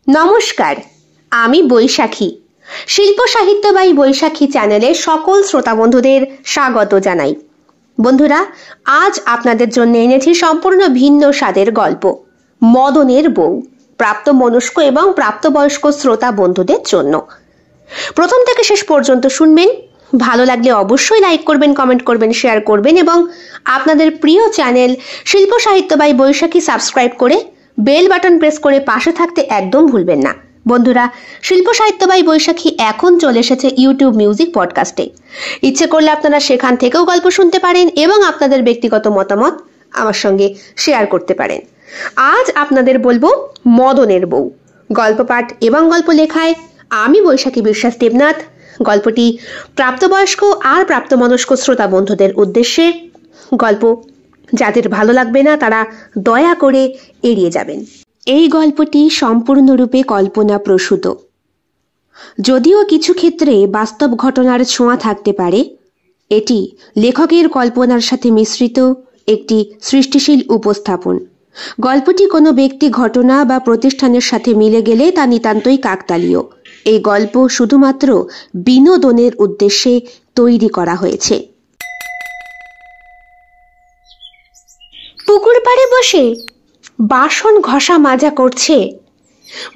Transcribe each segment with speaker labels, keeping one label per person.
Speaker 1: নমস্কার, আমি বৈশাখী। শিল্প সাহিত্য বাই বৈশাখী চ্যানেলে সকল শ্রোতা বন্ধুদের স্বাগত জানাই। বন্ধুরা, আজ আপনাদের জন্য এনেছি সম্পূর্ণ ভিন্ন স্বাদের গল্প, মদনের বউ, প্রাপ্তবয়স্ক এবং প্রাপ্তবয়স্ক শ্রোতা বন্ধুদের জন্য। প্রথম থেকে শেষ পর্যন্ত শুনবেন। ভালো লাগলে অবশ্যই লাইক করবেন, কমেন্ট করবেন, শেয়ার করবেন এবং আপনাদের প্রিয় চ্যানেল শিল্প সাহিত্য বাই বৈশাখী সাবস্ক্রাইব করে বেল বাটন প্রেস করে পাশে থাকতে একদম ভুলবেন না। বন্ধুরা, শিল্প সাহিত্য বাই বৈশাখী এখন চলে এসেছে ইউটিউব মিউজিক পডকাস্টে। ইচ্ছে করলে আপনারা সেখান থেকেও গল্প শুনতে পারেন এবং আপনাদের ব্যক্তিগত মতামত আমার সঙ্গে শেয়ার করতে পারেন। আজ আপনাদের বলবো মদনের বউ। গল্প পাঠ এবং গল্প লেখায় আমি বৈশাখী বিশ্বাস দেবনাথ। গল্পটি প্রাপ্তবয়স্ক আর প্রাপ্তবয়স্ক শ্রোতা বন্ধুদের উদ্দেশ্যে। গল্প যাদের ভালো লাগবে না তারা দয়া করে এড়িয়ে যাবেন। এই গল্পটি সম্পূর্ণরূপে কল্পনা প্রসূত, যদিও কিছু ক্ষেত্রে বাস্তব ঘটনার ছোঁয়া থাকতে পারে। এটি লেখকের কল্পনার সাথে মিশ্রিত একটি সৃষ্টিশীল উপস্থাপন। গল্পটি কোনো ব্যক্তি, ঘটনা বা প্রতিষ্ঠানের সাথে মিলে গেলে তা নিতান্তই কাকতালীয়। এই গল্প শুধুমাত্র বিনোদনের উদ্দেশ্যে তৈরি করা হয়েছে। পুকুর পাড়ে বসে বাসন ঘষা মাজা করছে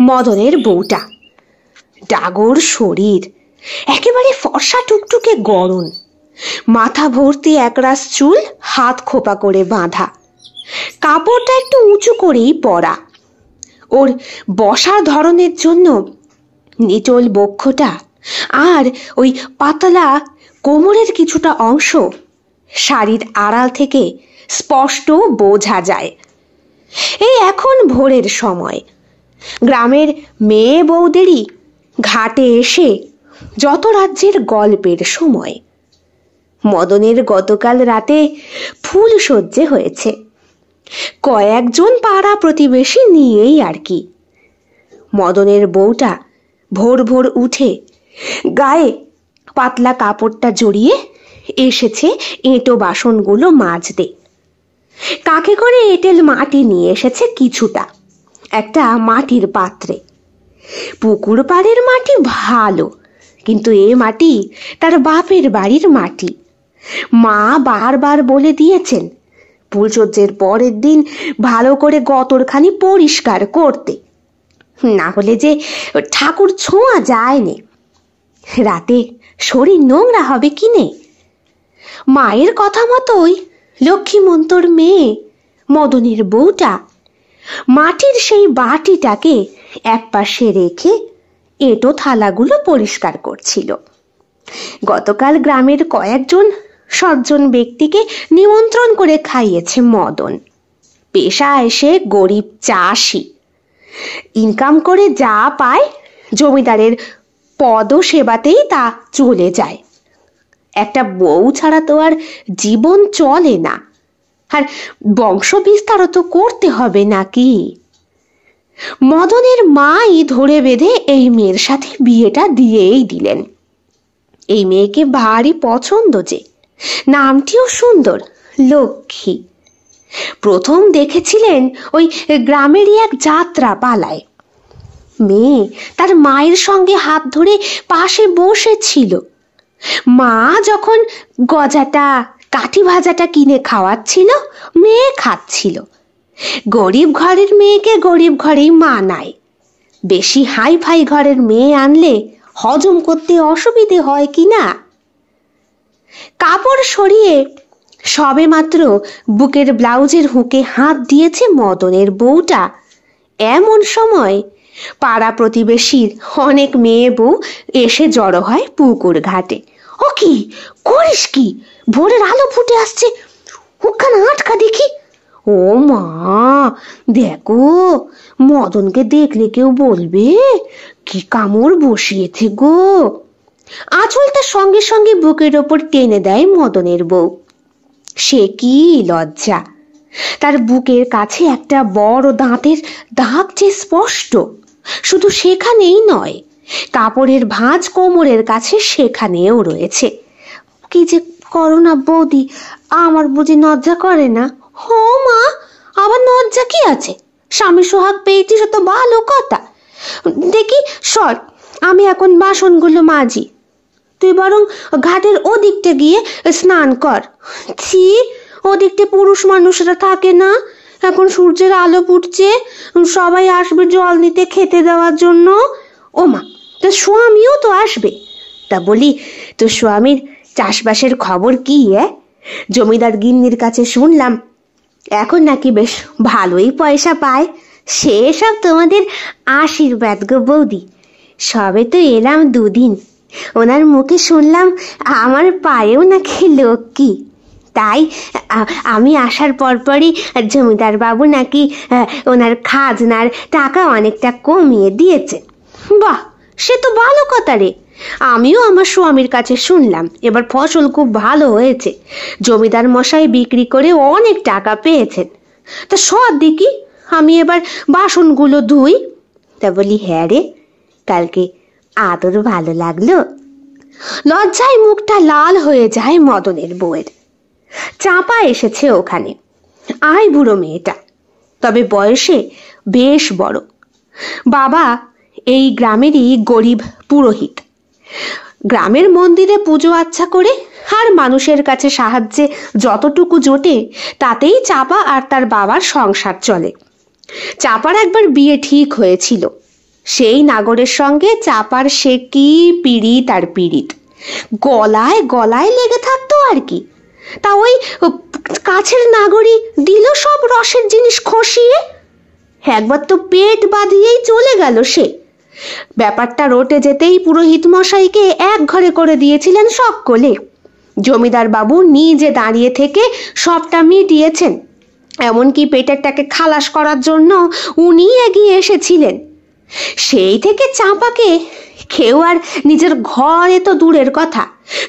Speaker 1: মদনের বউটা। ডাগর শরীর, একেবারে ফর্সা টুকটুকে গড়ন, মাথা ভর্তি একরাশ চুল হাত খোপা করে বাঁধা, কাপড়টা একটু উঁচু করেই পরা। ওর বসার ধরনের জন্য নিটোল বক্ষটা আর ওই পাতলা কোমরের কিছুটা অংশ শাড়ির আড়াল থেকে স্পষ্ট বোঝা যায়। এই এখন ভোরের সময়, গ্রামের মেয়ে বউদেরই ঘাটে এসে যত রাজ্যের গল্পের সময়। মদনের গতকাল রাতে ফুল সজ্জে হয়েছে, কয়েকজন পাড়া প্রতিবেশী নিয়েই আর কি। মদনের বউটা ভোর ভোর উঠে গায়ে পাতলা কাপড়টা জড়িয়ে এসেছে এঁটো বাসনগুলো মাজতে। কাকে করে এঁটেল মাটি নিয়ে এসেছে কিছুটা একটা মাটির পাত্রে। পুকুর পাড়ের মাটি ভালো, কিন্তু এ মাটি তার বাপের বাড়ির মাটি। মা বারবার বলে দিয়েছেন ফুলসজ্জের পরের দিন ভালো করে গতরখানি পরিষ্কার করতে, না হলে যে ঠাকুর ছোঁয়া যায়নি, রাতে শরীর নোংরা হবে কিনে। মায়ের কথা মতোই লক্ষ্মীমন্তর মেয়ে মদনের বউটা মাটির সেই বাটিটাকে একপাশে রেখে এঁটো থালাগুলো পরিষ্কার করছিল। গতকাল গ্রামের কয়েকজন সজ্জন ব্যক্তিকে নিমন্ত্রণ করে খাইয়েছে মদন। পেশায় সে গরিব চাষি, ইনকাম করে যা পায় জমিদারের পদ সেবাতেই তা চলে যায়। একটা বউ ছাড়া তো আর জীবন চলে না, আর বংশ বিস্তারও তো করতে হবে নাকি। মদনের মাই ধরে বেঁধে এই মেয়ের সাথে বিয়েটা দিয়েই দিলেন। এই মেয়েকে ভারী পছন্দ, যে নামটিও সুন্দর, লক্ষ্মী। প্রথম দেখেছিলেন ওই গ্রামেরই এক যাত্রা পালায়। মেয়ে তার মায়ের সঙ্গে হাত ধরে পাশে বসেছিল। মা যখন গজাটা কাঠি ভাজাটা কিনে খাওয়াচ্ছিল, মেয়ে খাচ্ছিল। গরিব ঘরের মেয়েকে গরিব ঘরেই মানায়, বেশি হাই ফাই ঘরের মেয়ে আনলে হজম করতে অসুবিধে হয় কি না। কাপড় সরিয়ে সবে মাত্র বুকের ব্লাউজের হুঁকে হাত দিয়েছে মদনের বউটা, এমন সময় পাড়া প্রতিবেশীর অনেক মেয়ে বউ এসে জড়ো হয় পুকুর ঘাটে। ও কি করিস কি, ভোরের আলো ফুটে আসছে, ওখানে আটকা দেখি। ও মা, দেখো মদনকে দেখলে কেউ বলবে কি কামড় বসিয়েছে গো। আঁচলটা সঙ্গে সঙ্গে বুকের ওপর টেনে দেয় মদনের বউ। সে কি লজ্জা, তার বুকের কাছে একটা বড় দাঁতের দাগ যে স্পষ্ট। শুধু সেখানেই নয়, কাপড়ের ভাঁজ কোমরের কাছে সেখানেও রয়েছে। কি যে করো না বৌদি, আমার বুঝি লজ্জা করে না? হো মা, আবার লজ্জা কি আছে? স্বামী সোহাগ পেয়েছিস তো ভালো কথা, দেখি সর, আমি এখন বাসনগুলো মাজি, তুই বরং ঘাটের ওদিকটা গিয়ে স্নান কর। ছি, ওদিকটা পুরুষ মানুষরা থাকে না, এখন সূর্যের আলো ফুটছে, সবাই আসবে জল নিতে, খেতে দেওয়ার জন্য। ও মা, তোর স্বামীও তো আসবে। তা বলি, তোর স্বামীর চাষবাসের খবর কি? জমিদার গিন্নির কাছে শুনলাম এখন নাকি বেশ ভালোই পয়সা পায়। সেসব তোমাদের আশীর্বাদ গো বৌদি, সবে তো এলাম দুদিন, ওনার মুখে শুনলাম আমার পায়েও নাকি লক্ষ্মী। তাই আমি আসার পরপরই জমিদার বাবু নাকি ওনার খাজনার টাকা অনেকটা কমিয়ে দিয়েছে। বাহ, সে তো ভালো কথা রে। আমিও আমার স্বামীর কাছে শুনলাম এবার ফসল খুব ভালো হয়েছে, জমিদার মশাই বিক্রি করে অনেক টাকা পেয়েছেন। তা সব দেখি আমি এবার বাসনগুলো ধুই। তা বলি, হ্যাঁ রে, কালকে আদর ভালো লাগলো। লজ্জায় মুখটা লাল হয়ে যায় মদনের বউয়ের। চাপা এসেছে ওখানে, আয় বুড়ো মেয়েটা, তবে বয়সে বেশ বড়। বাবা এই গ্রামেরই গরিব পুরোহিত, গ্রামের মন্দিরে পুজো আচ্ছা করে আর মানুষের কাছে সাহায্যে যতটুকু জোটে তাতেই চাপা আর তার বাবার সংসার চলে। চাপার একবার বিয়ে ঠিক হয়েছিল, সেই নাগরের সঙ্গে চাপার সে কি পীড়িত আর পীড়িত, গলায় গলায় লেগে থাকতো আর কি। তা ওই কাছের নাগরই দিল সব রসের জিনিস খসিয়ে, একবার তো পেট বাঁধিয়েই চলে গেল সে। ব্যাপারটা রটে যেতেই পুরোহিত মশাইকে এক ঘরে করে দিয়েছিলেন সকলে। জমিদার বাবু নিজে দাঁড়িয়ে থেকে সবটা মিটিয়েছেন, এমনকি পেটেরটাকে খালাস করার জন্য উনি এগিয়ে এসেছিলেন। সেই থেকে চাঁপাকে কেউ আর নিজের ঘরে তো দূরের কথা,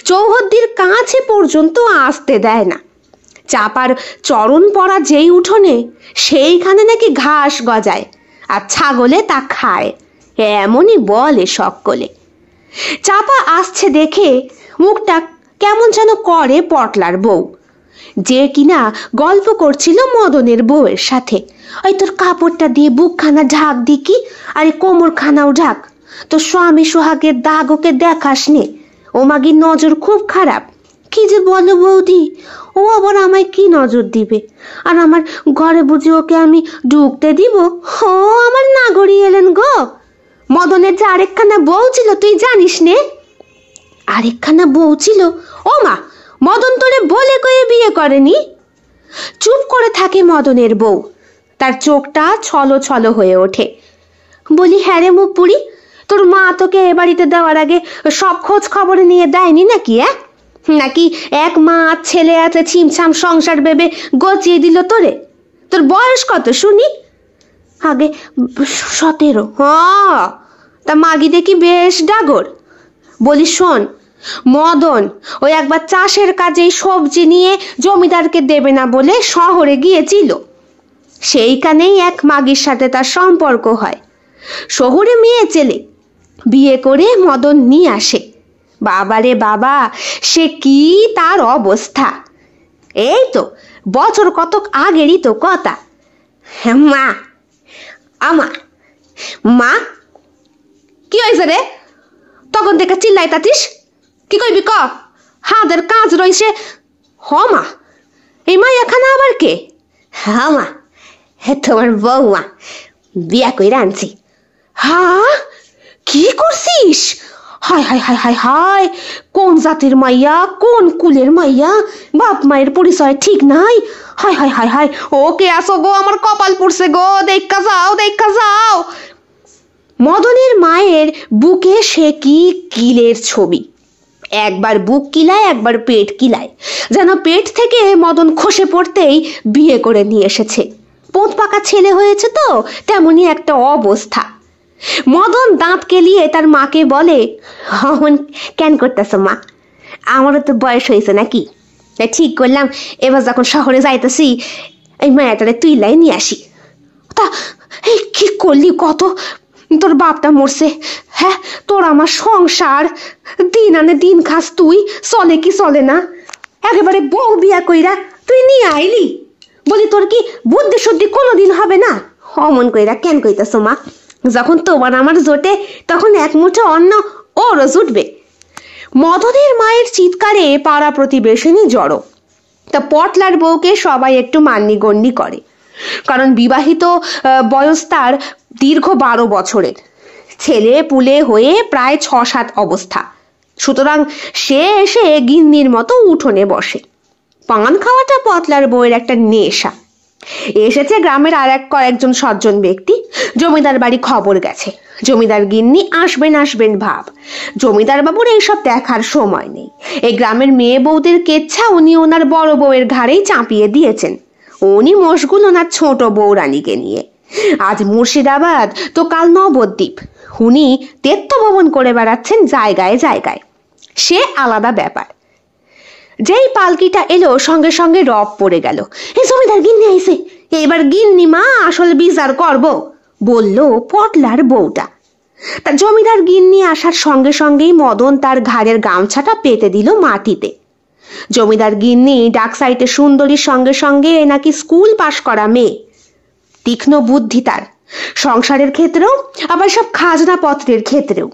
Speaker 1: চৌহদ্দির কাছে পর্যন্ত আসতে দেয় না। চাপার চরণ পড়া যেই উঠোনে, সেইখানে নাকি ঘাস গজায় আর ছাগলে তা খায়, এমনই বলে সকলে। চাপা আসছে দেখে মুখটা কেমন যেন করে পটলার বউ, যে কিনা গল্প করছিল মদনের বউয়ের সাথে। ওই তোর কাপড়টা দিয়ে বুকখানা ঢাক দিকি, আরে কোমরখানাও ঢাক, তোর স্বামী সোহাগের দাগ ওকে দেখাস নে, ও মাগির নজর খুব খারাপ। কি যে বলো বৌদি, ও আবার আমায় কি নজর দিবে? আর আমার ঘরে বুঝি ওকে আমি ঢুকতে দিব? ও আমার নাগরি এলেন গো। মদনের যে আরেকখানা বউ ছিল তুই জানিস নে? আরেকখানা বউ ছিল? ও মা, মদন তোরে বলে কয়ে বিয়ে করেনি? চুপ করে থাকে মদনের বউ, তার চোখটা ছলো ছলো হয়ে ওঠে। বলি, হ্যাঁ রে মুখ পুরি, তোর মা তোকে এ বাড়িতে দেওয়ার আগে সব খোঁজ খবর নিয়ে দেয়নি নাকি? নাকি এক মা ছেলে আছে ছিমছাম সংসার ভেবে গচিয়ে দিল তোরে? তোর বয়স কত শুনি? আগে 17। তা মাগি দেখি বেশ ডাগর। বলি শোন, মদন ওই একবার চাষের কাজে সবজি নিয়ে জমিদারকে দেবে না বলে শহরে গিয়েছিল, সেইখানেই এক মাগির সাথে তার সম্পর্ক হয়। শহরে মেয়ে ছেলে বিয়ে করে মদন নিয়ে আসে। বাবারে বাবা, সে কি তার অবস্থা! এই তো বছর কতক আগেরই তো কথা। মা, আমা, মা, কি হয়েছে রে? তখন থেকে চিল্লাইতাছিস, কি কইবি ক? হাতের কাজ রয়েছে। হ মা, এই মা এখানে আবার কে? হ্যাঁ মা, তোমার বৌমা, বিয়া কইরা আনছি। হ্যাঁ, কি করছিস? হায় হায় হায় হায় হায়, কোন জাতির মাইয়া, কোন কুলের মাইয়া, বাপ মায়ের পরিচয় ঠিক নাই। হায় হায় হায় হায়, ও কে আসো গো, আমার কপাল পড়ছে গো, দেখা যাও দেখা যাও। মদনের মায়ের বুকে সে কি কিলের ছবি, একবার বুক কিলায় একবার পেট কিলায়, যেন পেট থেকে মদন খসে পড়তেই বিয়ে করে নিয়ে এসেছে। পোঁত পাকা ছেলে হয়েছে তো, তেমনি একটা অবস্থা। মদন দাঁত কেলিয়ে তার মাকে বলে, হন কেন করতেছ মা, আমারও তো বয়স হয়েছে নাকি, ঠিক করলাম এবার যখন শহরে যাইতেছি এই মায়াটারে তুই লাই নিয়ে আসি। তা এই কি করলি কত? তোর বাপটা মরছে, হ্যাঁ তোর আমার সংসার, দিন আনে দিন খাস তুই, চলে কি চলে না? একেবারে বউ বিয়া কইরা তুই নিয়ে আইলি, বলি তোর কি বুদ্ধি শুদ্ধি কোনোদিন হবে না? অমন কইরা কেন কইতাছ মা? যখন তোমার আমার জোটে তখন এক মুঠো অন্ন ওরও জুটবে। মদনের মায়ের চিৎকারে পাড়া প্রতিবেশিনী জড়ো। তা পটলার বউকে সবাই একটু মান্যিগণ্যি করে, কারণ বিবাহিত বয়স তার দীর্ঘ 12 বছরের, ছেলে পুলে হয়ে প্রায় 6-7 অবস্থা। সুতরাং সে এসে গিন্নির মতো উঠোনে বসে। পান খাওয়াটা পটলার বউয়ের একটা নেশা। এসেছে গ্রামের আর কয়েকজন সজ্জন ব্যক্তি, জমিদার বাড়ি খবর গেছে, জমিদার গিন্নি আসবেন ভাব। জমিদার বাবুর এইসব দেখার সময় নেই। এই গ্রামের মেয়ে বউদের কেচ্ছা উনি ওনার বড় বউয়ের ঘাড়েই চাপিয়ে দিয়েছেন। উনি মশগুল ওনার ছোট বউ রানীকে নিয়ে। আজ মুর্শিদাবাদ তো কাল নবদ্বীপ, উনি তীর্থ ভ্রমণ করে বেড়াচ্ছেন জায়গায় জায়গায়। সে আলাদা ব্যাপার। যেই পালকিটা এলো সঙ্গে সঙ্গে রব পড়ে গেল, এই জমিদার গিন্নি আইছে, এবার গিন্নি মা আসল বিচার করব, বলল পটলার বউটা। তা জমিদার গিন্নি আসার সঙ্গে সঙ্গেই মদন তার ঘাড়ের গামছাটা পেতে দিল মাটিতে। জমিদার গিন্নি ডাক সাইটে সুন্দরীর সঙ্গে সঙ্গে নাকি স্কুল পাশ করা মেয়ে, তীক্ষ্ণ বুদ্ধি তার, সংসারের ক্ষেত্রেও আবার সব খাজনা পত্রের ক্ষেত্রেও।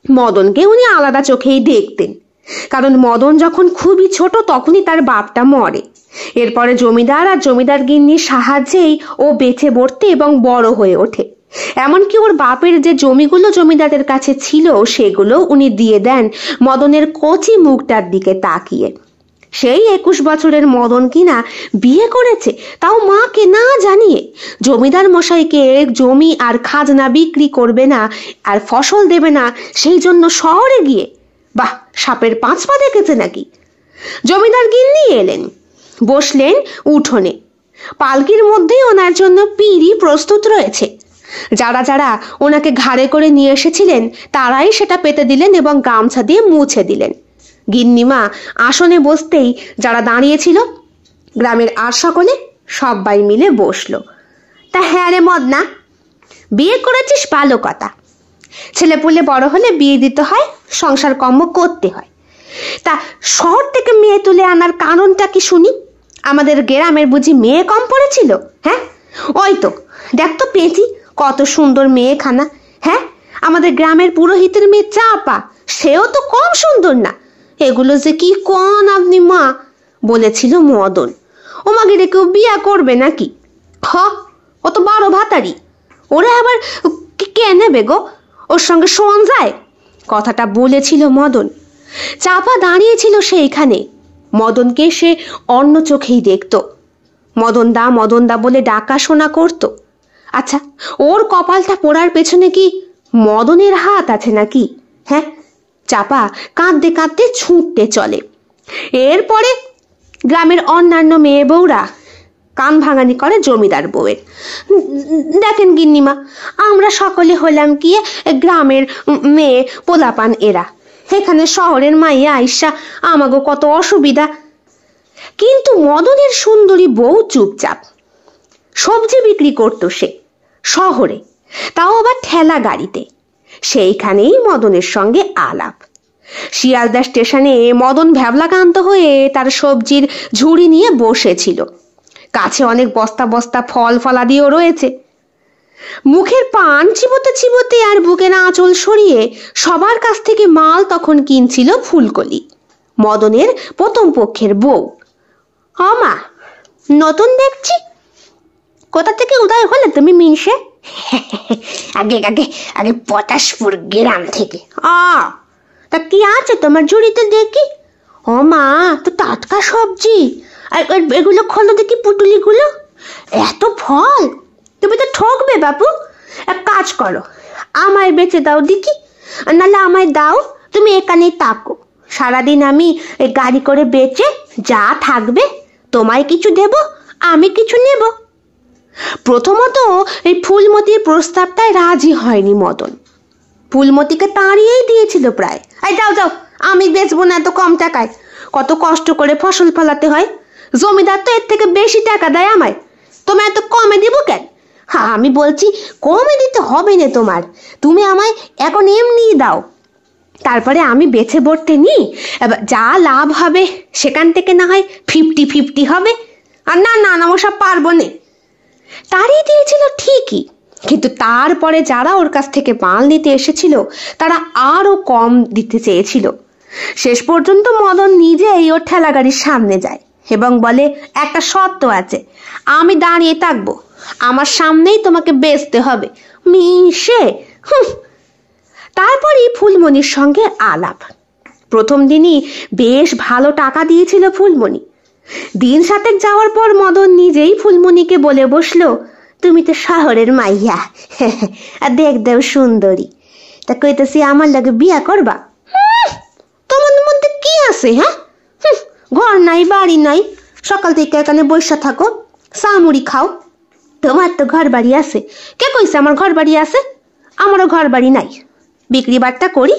Speaker 1: মদনকে উনি আলাদা চোখেই দেখতেন, কারণ মদন যখন খুবই ছোট তখনই তার বাপটা মরে। এরপরে জমিদার আর জমিদার গিন্নির সাহায্যেই ও বেঁচে বর্তে এবং বড় হয়ে ওঠে। এমনকি ওর বাপের যে জমিগুলো জমিদারের কাছে ছিল সেগুলো উনি দিয়ে দেন মদনের কচি মুখটার দিকে তাকিয়ে। সেই 21 বছরের মদন কিনা বিয়ে করেছে, তাও মাকে না জানিয়ে। জমিদার মশাইকে জমি আর খাজনা বিক্রি করবে না আর ফসল দেবে না, সেই জন্য শহরে গিয়ে। বাহ, সাপের 5 পা দেখেছে নাকি। জমিদার গিন্নি এলেন, বসলেন উঠোনে। পালকির মধ্যেই ওনার জন্য পিঁড়ি প্রস্তুত রয়েছে। যারা যারা ওনাকে ঘাড়ে করে নিয়ে এসেছিলেন তারাই সেটা পেতে দিলেন এবং গামছা দিয়ে মুছে দিলেন। গিন্নিমা আসনে বসতেই যারা দাঁড়িয়েছিল গ্রামের আর সকলে সবাই মিলে বসলো। তা হ্যাঁ রে মদনা, বিয়ে করেছিস ভালো কথা। ছেলেপুলে বড় হলে বিয়ে দিতে হয়, সংসার কর্ম করতে হয়। তা শহর থেকে মেয়ে তুলে আনার কারণটা কি শুনি? আমাদের গ্রামের বুঝি মেয়ে কম পড়েছিল? হ্যাঁ, ওই তো দেখ তো পেঁচি, কত সুন্দর মেয়েখানা। হ্যাঁ, আমাদের গ্রামের পুরোহিতের মেয়ে চাপা, সেও তো কম সুন্দর না। এগুলো যে কি কোন আপনি মা, বলেছিল মদন। ও মাগিরে কেউ বিয়া করবে নাকি? ও তো 12 ভাতারি, ওরা আবার কে নেবে গো? ওর সঙ্গে শোন যায়? কথাটা বলেছিল মদন। চাপা দাঁড়িয়েছিল সেইখানে। মদনকে সে অন্য চোখেই দেখত। মদন দা বলে ডাকা শোনা করত। আচ্ছা, ওর কপালটা পোড়ার পেছনে কি মদনের হাত আছে নাকি? হ্যাঁ, চাপা কাঁদতে কাঁদতে ছুটতে চলে। এরপরে গ্রামের অন্যান্য মেয়ে বউরা কান ভাঙানি করে জমিদার বউয়ের। দেখেন গিন্নিমা, আমরা সকলে হলাম কি গ্রামের মেয়ে পোলাপান, এরা এখানে শহরের মাইয়া আইসা আমাগো কত অসুবিধা। কিন্তু মদনের সুন্দরী বউ চুপচাপ। সবজি বিক্রি করতো সে শহরে, তাও আবার ঠেলা গাড়িতে। সেইখানেই মদনের সঙ্গে আলাপ। শিয়ালদা স্টেশনে মদন ভ্যাবলাকান্ত হয়ে তার সবজির ঝুড়ি নিয়ে বসেছিল। কাছে অনেক বস্তা বস্তা ফল ফলাদিও রয়েছে। মুখের পান চিবোতে চিবোতে আর বুকের আঁচল সরিয়ে সবার কাছ থেকে মাল তখন কিনছিল ফুলকলি, মদনের প্রথম পক্ষের বউ। মা, নতুন দেখছি, কোথা থেকে উদয় হলে তুমি মিনসে? আগে আগে আগে পটাশপুর গ্রাম থেকে। তা কি আছে তোমার ঝুড়িতে দেখি? মা, তো টাটকা সবজি। এগুলো খোলো দেখি, পুটুলিগুলো। এত ফল, তুমি তো ঠকবে বাপু। এক কাজ করো, আমায় বেচে দাও দেখি, নাহলে আমায় দাও, তুমি এখানেই থাকো। সারাদিন আমি গাড়ি করে বেচে যা থাকবে তোমায় কিছু দেব, আমি কিছু নেব। প্রথমত এই ফুলমতির প্রস্তাবটায় রাজি হয়নি মদন। ফুলমতিকে তাড়িয়েই দিয়েছিল প্রায়। যাও যাও, আমি বেচবো না এত কম টাকায়। কত কষ্ট করে ফসল ফলাতে হয়, জমিদার তো এর থেকে বেশি টাকা দেয় আমায়, তোমায় এত কমে দিব কেন? আমি বলছি কমে দিতে হবে না তোমার, তুমি আমায় এখন এমনি দাও, তারপরে আমি বেছে বর্তে নিই, যা লাভ হবে সেখান থেকে না হয় 50-50 হবে। আর না না না, ওসব পারবো না। তাড়িয়ে দিয়েছিল ঠিকই, কিন্তু তারপরে যারা ওর কাছ থেকে মাল নিতে এসেছিল তারা আরো কম দিতে চেয়েছিল। শেষ পর্যন্ত মদন নিজেই ওর ঠেলা গাড়ির সামনে যায় এবং বলে, একটা শর্ত আছে, আমি দাঁড়িয়ে থাকবো, আমার সামনেই তোমাকে বেচতে হবে। মিশে তারপরই ফুলমণির সঙ্গে আলাপ। প্রথম দিনই বেশ ভালো টাকা দিয়েছিল ফুলমণি। দিন 7 যাওয়ার পর মদন নিজেই ফুলমণিকে বলে বসলো, তুমি তো শহরের মাইয়া, আর দেখতেও সুন্দরী, তা কইতেছি আমার লাগে বিয়া করবা? তোমার মধ্যে কি আছে? হ্যাঁ, ঘর নাই বাড়ি নাই, সকাল থেকে এখানে বসে থাকো, সামুড়ি খাও। তোমার তো ঘর বাড়ি আছে। কে কইছে আমার ঘর বাড়ি আছে? আমারও ঘর বাড়ি নাই, বিক্রি বাট্টা করি,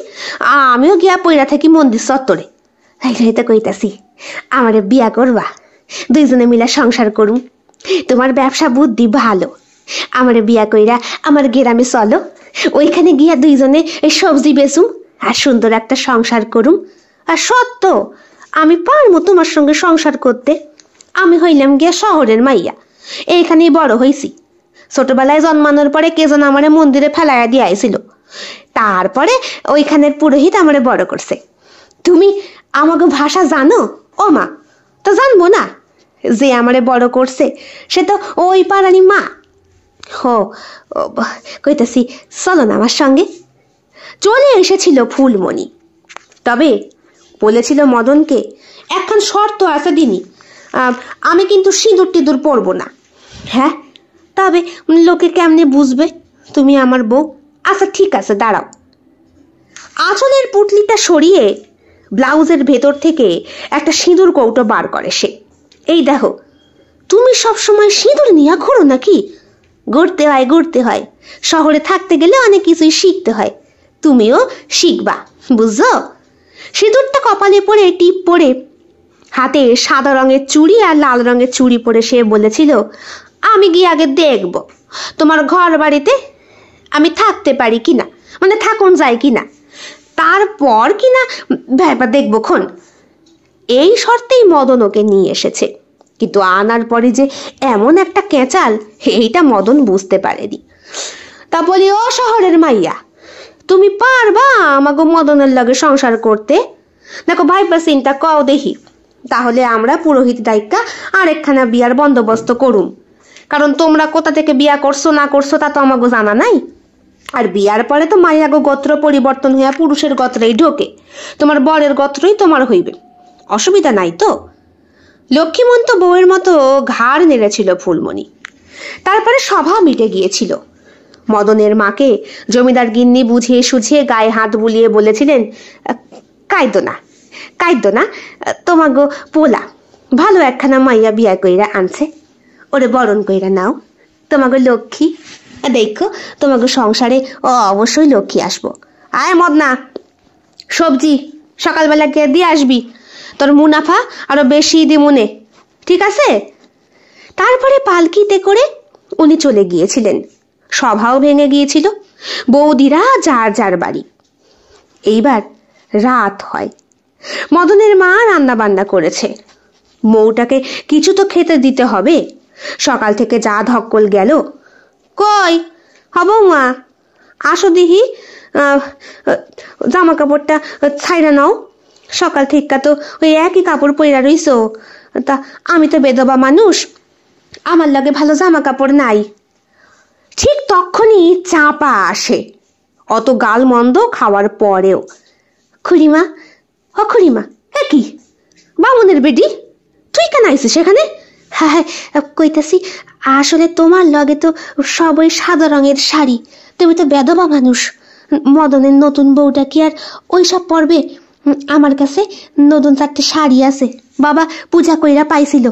Speaker 1: আমিও গিয়া পয়রা থাকি মন্দির চত্বরে। তো কইতাছি আমারে বিয়া করবা, দুইজনে মিলা সংসার করুম। তোমার ব্যবসা বুদ্ধি ভালো, আমারে বিয়া কইরা আমার গ্রামে চলো, ওইখানে গিয়া দুইজনে সবজি বেচুম আর সুন্দর একটা সংসার করুম। আর সত্য আমি পারবো তোমার সঙ্গে সংসার করতে। আমি হইলাম গিয়া শহরের মাইয়া, এইখানেই বড় হইছি। ছোটবেলায় জন্মানোর পরে কে যেন আমারে মন্দিরে ফেলাইয়া দিয়ে আইছিল, তারপরে ওইখানের পুরোহিত আমারে বড় করছে। তুমি আমাকে ভাষা জানো? ও মা, তো জানবো না? যে আমারে বড় করছে সে তো ওই পাড়ানি মা। হো, কইতাছি চলো না আমার সঙ্গে। চলে এসেছিল ফুলমণি, তবে বলেছিল মদনকে, এখন শর্ত আছে দিনি, আমি কিন্তু সিঁদুর টিঁদুর পরবো না। হ্যাঁ, তবে লোকে কেমনে বুঝবে তুমি আমার বউ? আচ্ছা ঠিক আছে, দাঁড়াও। আঁচলের পুটলিটা সরিয়ে ব্লাউজের ভেতর থেকে একটা সিঁদুর কৌটো বার করে সে। এই দেখো, তুমি সব সময় সিঁদুর নিয়ে ঘোরো নাকি? ঘুরতে হয়, শহরে থাকতে গেলে অনেক কিছুই শিখতে হয়, তুমিও শিখবা, বুঝছো? সিঁদুরটা কপালে পরে টিপ পরে হাতে সাদা রঙের চুড়ি আর লাল রঙের চুড়ি পরে সে বলেছিল, আমি গিয়ে আগে দেখব তোমার ঘর বাড়িতে আমি থাকতে পারি কিনা, মানে থাকুন যায় কিনা, তারপর কিনা ব্যাপার দেখবো খন। এই শর্তেই মদন ওকে নিয়ে এসেছে, কিন্তু আনার পরে যে এমন একটা কেঁচাল, এইটা মদন বুঝতে পারেনি। তা বলি, ও শহরের মাইয়া, তুমি পারবা আমাকে মদনের লগে সংসার করতে? দেখো ভাইবা চিন্তা কও দেখি, তাহলে আমরা পুরোহিত দায়িকা আরেকখানা বিয়ার বন্দোবস্ত করুম। কারণ তোমরা কোথা থেকে বিয়া করছো না করছো তা তো আমাকে জানা নাই। আর বিয়ার পরে তো মাইয়াগো গোত্র পরিবর্তন হইয়া পুরুষের গোত্রেই ঢোকে, তোমার বরের গোত্রই তোমার হইবে, অসুবিধা নাই তো? লক্ষ্মীমন্ত বউয়ের মতো ঘাড় নেড়েছিল ফুলমণি। তারপরে সভা মিটে গিয়েছিল। মদনের মাকে জমিদার গিন্নি বুঝিয়ে সুঝিয়ে গায়ে হাত বুলিয়ে বলেছিলেন, কাইদ্য না, তোমাগো পোলা ভালো একখানা মাইয়া বিয়া কইরা আনছে, ওরে বরণ কইরা নাও, তোমাগো লক্ষ্মী। দেখো তোমাগো সংসারে অবশ্যই লক্ষ্মী আসবো। আয় মদনা, সবজি সকালবেলা কে দিয়ে আসবি, তোর মুনাফা আরো বেশি দিমুনে, ঠিক আছে? তারপরে পালকিতে করে উনি চলে গিয়েছিলেন। সভাও ভেঙে গিয়েছিল, বৌদিরা যার যার বাড়ি। এইবার রাত হয়, মদনের মা রান্না বান্না করেছে, মৌটাকে কিছু তো খেতে দিতে হবে। সকাল থেকে যা ধক্কল গেল। কই হব মা, আসো দিহি, জামা কাপড়টা ছাইরা নাও, সকাল থেকে তো ওই একই কাপড় পইরা রইছো, তা আমি তো বেদবা মানুষ, আমার লাগে ভালো জামা কাপড় নাই। ঠিক তখনই চাপা আসে, অত গাল মন্দ খাওয়ার পরেও। খুড়িমা, ও খুড়িমা, কি বামুনের বেডি, তুই কেন আইছিস সেখানে? হ্যাঁ, কইতাছি আসলে তোমার লগে তো সবই সাদা রঙের শাড়ি, তুমি তো বেদবা মানুষ, মদনের নতুন বউটা কি আর ওইসব পরবে? আমার কাছে নতুন 4টে শাড়ি আছে, বাবা পূজা কইরা পাইছিল,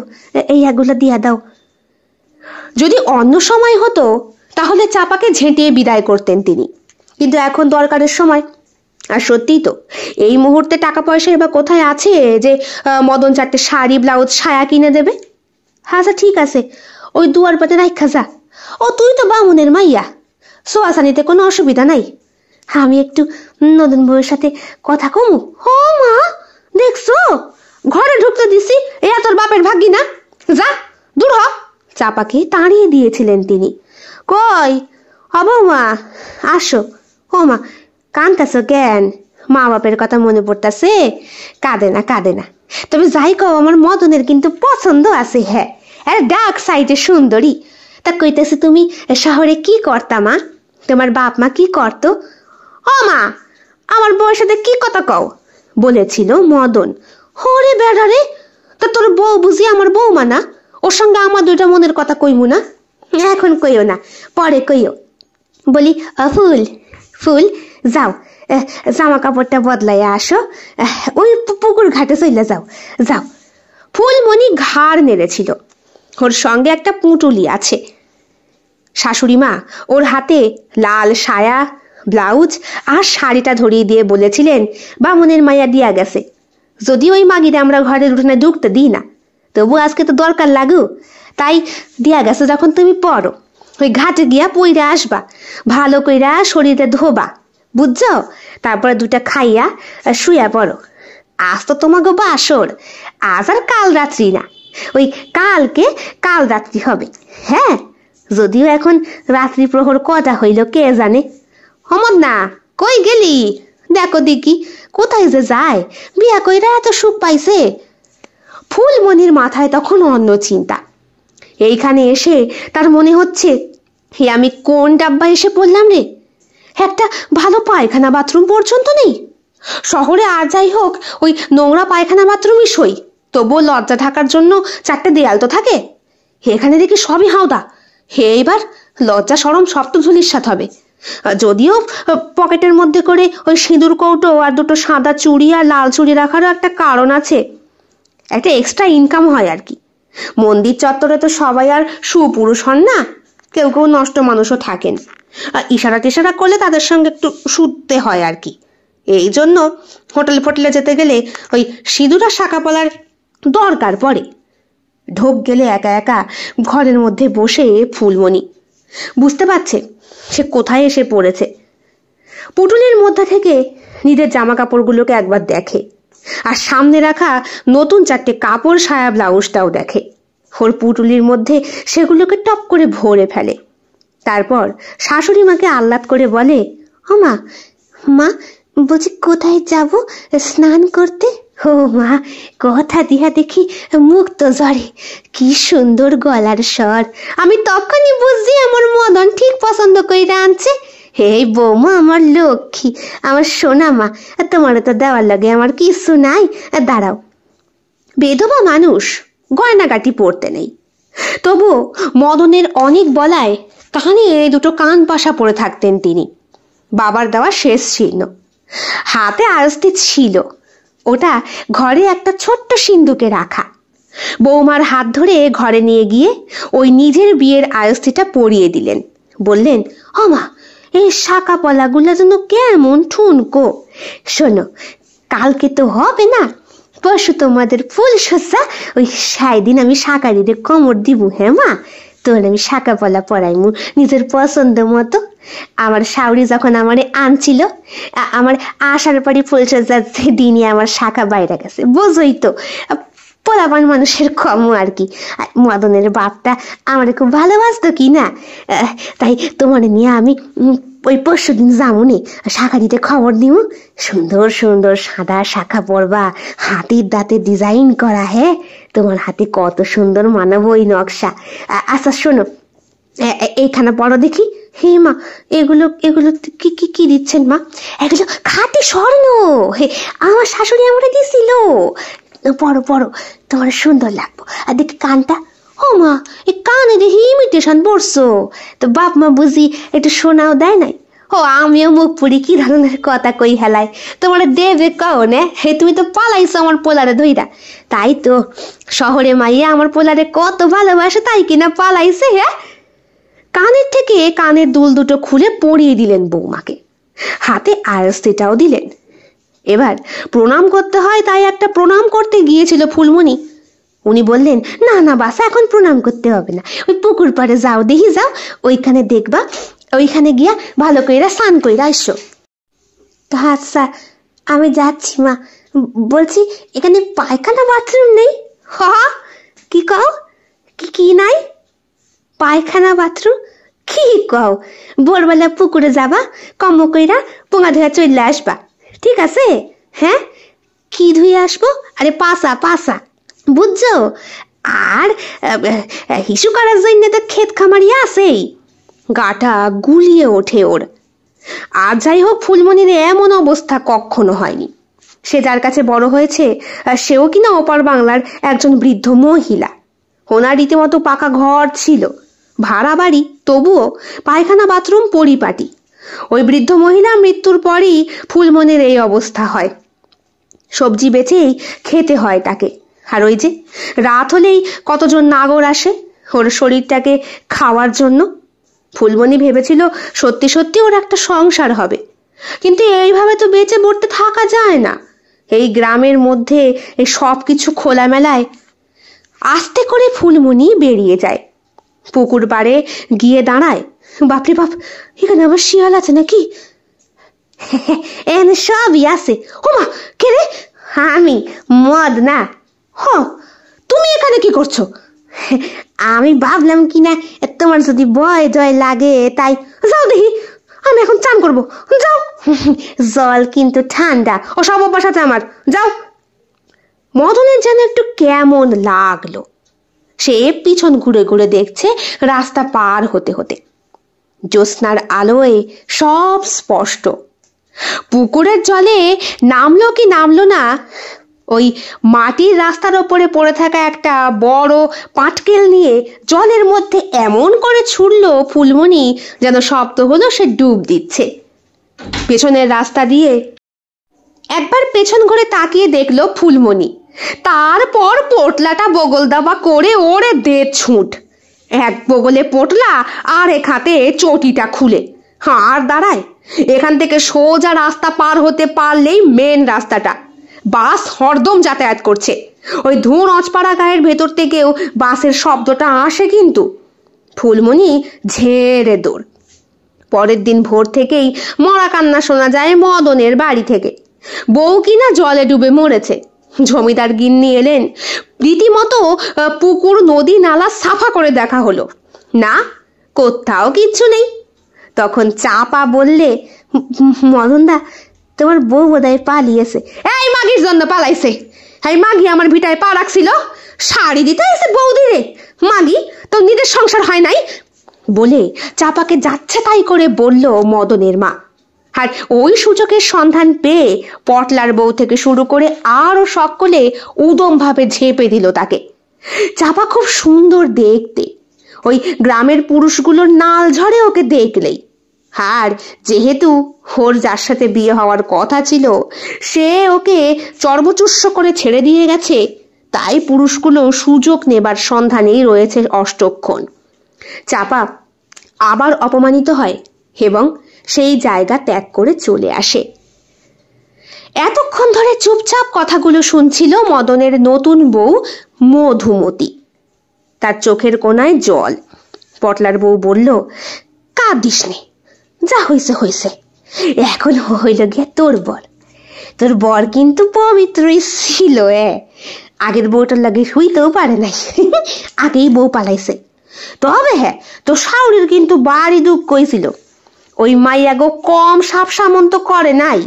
Speaker 1: এই এগুলো দিয়া দাও। যদি অন্য সময় হতো তাহলে চাপাকে ঝেঁটিয়ে বিদায় করতেন তিনি, কিন্তু এখন দরকারের সময়। আর সত্যিই তো এই মুহূর্তে টাকা পয়সা এবার কোথায় আছে যে মদন 4টে শাড়ি ব্লাউজ ছায়া কিনে দেবে? আচ্ছা ঠিক আছে, ওই দুয়ার পাতে রাখা যা। ও তুই তো বামুনের মাইয়া, সোয়াসানিতে কোনো অসুবিধা নাই, আমি একটু নতুন বউয়ের সাথে কথা কমু। ও মা, দেখছো ঘরে ঢুকতে দিছি, এ তোর বাপের ভাগ্যি না, যা দূর হ। চাপাকে তাড়িয়ে দিয়েছিলেন তিনি। কই ও বৌমা আসো। ও মা, কাঁদতেছো কেন? মা বাপের কথা মনে পড়তেছে? কাঁদে না। তবে যাই কও, আমার মদনের কিন্তু পছন্দ আছে। হ্যাঁ, আর ডার্ক সাইডে সুন্দরী। তা কইতেছে তুমি শহরে কি করতা মা? তোমার বাপ মা কি করতো? ও মা, আমার বউয়ের সাথে কি কথা কও? বলেছিল মদন। হরে বেড়া রে, তা তোর বউ বুঝি আমার বৌমা না? ওর সঙ্গে আমার দুইটা মনের কথা কইমু না? এখন কইও না, পরে কইও। বলি ফুল ফুল, যাও জামা কাপড়টা বদলাইয়া আসো, ওই পুকুর ঘাটে চলে যাও। যাও। ফুলমণি ঘাড় নেড়েছিল। ওর সঙ্গে একটা পুঁটুলি আছে। শাশুড়ি মা ওর হাতে লাল সায়া, ব্লাউজ আর শাড়িটা ধরিয়ে দিয়ে বলেছিলেন বামুনের মাইয়া দিয়া গেছে। যদি ওই মাগিরে আমরা ঘরের উঠোনে ঢুকতে দিই না, তবু আজকে তো দরকার লাগু, তাই দিয়া গেছে। যখন তুমি পড়ো, ওই ঘাটে গিয়া পইরা আসবা, ভালো কইরা শরীরে ধোবা, বুঝছো? তারপরে দুটা খাইয়া শুয়া পড়ো। আজ তো তোমাকে বাসর, আজ আর কাল রাত্রি না, ওই কালকে কাল রাত্রি হবে। হ্যাঁ, যদিও এখন রাত্রি প্রহর কটা হইল কে জানে। হমদ না, কই গেলি? দেখো দেখি কোথায় যে যায়, বিয়া কইরা এত সুখ পাইছে। ফুলমণির মাথায় তখন অন্য চিন্তা। এইখানে এসে তার মনে হচ্ছে, হে আমি কোন ডাব্বা এসে পড়লাম রে? একটা ভালো পায়খানা বাথরুম পর্যন্ত নেই। শহরে আর যাই হোক, ওই নোংরা পায়খানা বাথরুমই সই, তবুও লজ্জা ঢাকার জন্য চারটে দেয়াল তো থাকে। এখানে দেখি সবই হাওদা। হে, এবার লজ্জা সরম সব তো ধুলিস্বাদ হবে। যদিও পকেটের মধ্যে করে ওই সিঁদুর কৌটো আর দুটো সাদা চুড়ি আর লাল চুড়ি রাখারও একটা কারণ আছে, একটা এক্সট্রা ইনকাম হয় আর কি। মন্দির চত্বরে তো সবাই আর সুপুরুষ হন না, কেউ কেউ নষ্ট মানুষও থাকেন। ইশারা টিশারা করলে তাদের সঙ্গে একটু শুতে হয় আর কি। এই জন্য হোটেল ফোটেলে যেতে গেলে ওই সিঁদুর আর শাঁকাপলার দরকার পড়ে। ঢোক গেলে একা একা ঘরের মধ্যে বসে ফুলমণি বুঝতে পারছে সে কোথায় এসে পড়েছে। পুটুলির মধ্যে থেকে নিজের জামা কাপড়গুলোকে একবার দেখে, আর সামনে রাখা নতুন চারটে কাপড় সায়া ব্লাউজটাও দেখে। ওর পুটুলির মধ্যে সেগুলোকে টপ করে ভরে ফেলে। তারপর শাশুড়ি মাকে আহ্লাদ করে বলে, ও মা, মা বলছি কোথায় যাব স্নান করতে? ও মা, কথা দিয়া দেখি মুক্ত জ্বরে, কি সুন্দর গলার স্বর। আমি তখনই বুঝছি আমার মদন ঠিক পছন্দ কইরা আনছে। এই বৌমা আমার লক্ষ্মী, আমার সোনা মা, তোমারও তো দেওয়ার লাগে আমার কিছু নাই। দাঁড়াও, বেধবা মানুষ, গয়নাগাটি পড়তে নেই, তবু মদনের অনেক বলায় কানে দুটো কান পাশা পড়ে থাকতেন তিনি। বাবার দেওয়া শেষ ছিল, হাতে আরস্তি ছিল, ওটা ঘরে একটা ছোট্ট সিন্ধুকে রাখা। বৌমার হাত ধরে ঘরে নিয়ে গিয়ে ওই নিজের বিয়ের আয়স্তিটা পরিয়ে দিলেন। বললেন, ও মা, এই শাঁকা পলাগুলা যেন কেমন ঠুনকো। শোনো, কালকে তো হবে না, পরশু তোমাদের ফুল সজ্জা, ওই 7 দিন আমি শাঁকারিরে কোমর দিব। হ্যাঁ মা, তোর আমি শাঁকা পলা পরাইমু নিজের পছন্দ মতো। আমার শাউরি যখন আমারে আনছিল, আমার আসার পরে ফুল সজ্জার দিনই আমার শাঁকা বাইরে গেছে। বোঝই তো, পোলাপান মানুষের কম আর কি। মদনের বাপটা আমারে খুব ভালোবাসতো কি না, তাই তোমার নিয়ে আমি ওই পরশু দিন যামুনি, শাঁখা দিতে খবর দিব। সুন্দর সুন্দর সাদা শাঁখা পরবা, হাতির দাঁতে ডিজাইন করা। হ্যাঁ, তোমার হাতে কত সুন্দর মানাবো ওই নকশা। আচ্ছা শোনো, এইখানে পড়ো দেখি। হে মা, এগুলো এগুলো কি কি কি দিচ্ছেন মা? এগুলো খাঁটি স্বর্ণ, হে আমার শাশুড়ি আমাকে দিছিল। পড়ো পড়ো, তোমার সুন্দর লাগবো। আর দেখি কানটা। ও মা, এই কানে দেখি ইমিটেশন পড়ছো, তো বাপ মা বুঝি একটু শোনাও দেয় নাই? ও, আমিও মুখ পুরি কি ধরনের কথা কই হেলাই, তোমার দেবে কও না? হে, তুমি তো পালাইছো আমার পোলারে ধইরা। তাই তো, শহরে মাইয়া আমার পোলারে কত ভালোবাসে, তাই কিনা পালাইছে। হ্যাঁ, কানের থেকে কানের দুল দুটো খুলে পরিয়ে দিলেন বৌমাকে, হাতে আয়স্তিটাও দিলেন। এবার প্রণাম করতে হয়, তাই একটা প্রণাম করতে গিয়েছিল ফুলমণি। উনি বললেন, না না বাস, এখন প্রণাম করতে হবে না, ওই পুকুর পাড়ে যাও, দেখি যাও, ওইখানে দেখবা, ওইখানে গিয়া ভালো কইরা স্নান কইরা এসো। আচ্ছা, আমি যাচ্ছি মা। বলছি, এখানে পায়খানা বাথরুম নেই? কি কও? কি কি নাই? পায়খানা বাথরুম কি কও? ভোরবেলা পুকুরে যাবা, কম্ম কইরা পোঙা ধুয়া চলে আসবা, ঠিক আছে? হ্যাঁ, কি ধুয়ে আসবো? আরে পাসা পাসা, বুঝছো? আর হিসু করার জন্য তো ক্ষেত খামারি আছেই। গাটা গুলিয়ে ওঠে ওর। আর যাই হোক, ফুলমণির এমন অবস্থা কখনো হয়নি। সে যার কাছে বড় হয়েছে সেও কিনা ওপার বাংলার একজন বৃদ্ধ মহিলা। ওনার রীতিমতো পাকা ঘর ছিল, ভাড়া বাড়ি, তবুও পায়খানা বাথরুম পরিপাটি। ওই বৃদ্ধ মহিলা মৃত্যুর পরই ফুলমণির এই অবস্থা হয়। সবজি বেচেই খেতে হয় তাকে। আর ওই যে রাত হলেই কতজন নাগর আসে ওর শরীরটাকে খাওয়ার জন্য। ফুলমণি ভেবেছিল সত্যি সত্যি ওর একটা সংসার হবে, কিন্তু এইভাবে তো বেঁচে পড়তে থাকা যায় না। এই গ্রামের মধ্যে এই সব কিছু খোলামেলায়। আস্তে করে ফুলমণি বেরিয়ে যায়, পুকুর পাড়ে গিয়ে দাঁড়ায়। বাপরে বাপ, এখানে আবার শিয়াল আছে নাকি? এখানে সবই আছে। ওমা, কে রে? আমি মদ না। হ, তুমি এখানে কি করছো? আমি ভাবলাম কিনা তোমার যদি ভয় জয় লাগে তাই। যাও দেখি, আমি এখন চান করবো, যাও। জল কিন্তু ঠান্ডা, ও সব অভ্যাস আছে আমার, যাও। মদনের যেন একটু কেমন লাগলো। সে পিছন ঘুরে ঘুরে দেখছে রাস্তা পার হতে হতে। জ্যোৎস্নার আলোয় সব স্পষ্ট। পুকুরের জলে নামলো কি নামলো না, ওই মাটির রাস্তার ওপরে পড়ে থাকা একটা বড় পাটকেল নিয়ে জলের মধ্যে এমন করে ছুড়লো ফুলমণি যেন শব্দ হলো সে ডুব দিচ্ছে। পেছনের রাস্তা দিয়ে একবার পেছন ঘুরে তাকিয়ে দেখলো ফুলমণি। তারপর পোটলাটা বগল দাবা করে ওরে দে ছুট। এক বগলে পোটলা আর এক হাতে চটিটা খুলে আর দাঁড়ায়। এখান থেকে সোজা রাস্তা পার হতে পারলেই মেন রাস্তাটা। বাস হরদম যাতায়াত করছে। ওই ধুন অচপাড়া গায়ের ভেতর থেকেও বাসের শব্দটা আসে, কিন্তু ফুলমণি ঝেড়ে দৌড়। পরের দিন ভোর থেকেই মরা কান্না শোনা যায় মদনের বাড়ি থেকে। বউ কিনা জলে ডুবে মরেছে। জমিদার গিন্নি এলেন, রীতিমতো পুকুর নদী নালা সাফা করে দেখা হলো, না কোথাও কিচ্ছু নেই। তখন চাপা বললে, মদনদা, তোমার বউ বোধহয় পালিয়েছে। এই মাগির জন্য পালাইছে। এই মাগি আমার ভিটায় পা রাখছিল, শাড়ি দিতে এসে বৌদি রে। মাগি, তোর নিজের সংসার হয় নাই বলে চাপাকে যাচ্ছে তাই করে বলল মদনের মা। আর ওই সুযোগের সন্ধান পেয়ে পটলার বউ থেকে শুরু করে আরো সকলে উদম ভাবে ঝেপে দিল তাকে। চাপা খুব সুন্দর দেখতে। ওই গ্রামের পুরুষগুলোর নাল ঝরে ওকে দেখলেই। আর যেহেতু ওর যার সাথে বিয়ে হওয়ার কথা ছিল সে ওকে চর্বচুষ্য করে ছেড়ে দিয়ে গেছে, তাই পুরুষগুলো সুযোগ নেবার সন্ধানেই রয়েছে অষ্টক্ষণ। চাপা আবার অপমানিত হয় এবং সেই জায়গা ত্যাগ করে চলে আসে। এতক্ষণ ধরে চুপচাপ কথাগুলো শুনছিল মদনের নতুন বউ মধুমতি। তার চোখের কোনায় জল। পটলার বউ বলল, কাঁদিস নে, যা হয়েছে হয়েছে। এখন হইল গিয়া তোর বর। তোর বর কিন্তু পবিত্রই ছিল। আগের বউটার লাগে হইতেও পারে নাই, আগেই বউ পালাইছে। তবে হ্যাঁ, তোর শাওরির কিন্তু বাড়ি দুঃখ কইছিল। ওই মাইয়া গো কম সাপ সামন্ত করে নাই,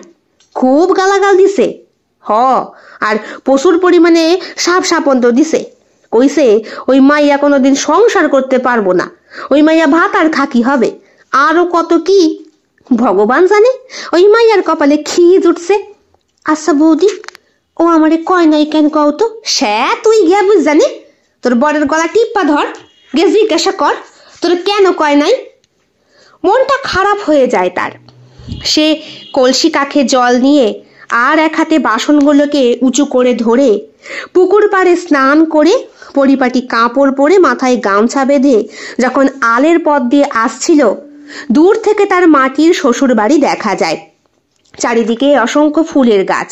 Speaker 1: খুব গালাগাল দিছে। আর প্রচুর পরিমাণে সাপ সাপন্ত দিছে। কইছে ওই মাইয়া কোনোদিন সংসার করতে পারবো না, ওই মাইয়া ভাত আর খাকি হবে, আরো কত কি ভগবান জানে। ওই মাইয়ার কপালে খিজ উঠছে। আচ্ছা বৌদি, ও আমারে কয় নাই কেন কও তো? সে তুই গিয়া বুঝ জানে, তোর বরের গলা টিপ্পা ধর, গে জিজ্ঞাসা কর তোর কেন কয় নাই। মনটা খারাপ হয়ে যায় তার। সে কলসি কাখে জল নিয়ে আর এক হাতে বাসনগুলোকে উঁচু করে ধরে পুকুর পাড়ে স্নান করে পরিপাটি কাপড় পরে মাথায় গামছা বেঁধে যখন আলের পথ দিয়ে আসছিল, দূর থেকে তার মাটির শ্বশুর বাড়ি দেখা যায়। চারিদিকে অসংখ্য ফুলের গাছ।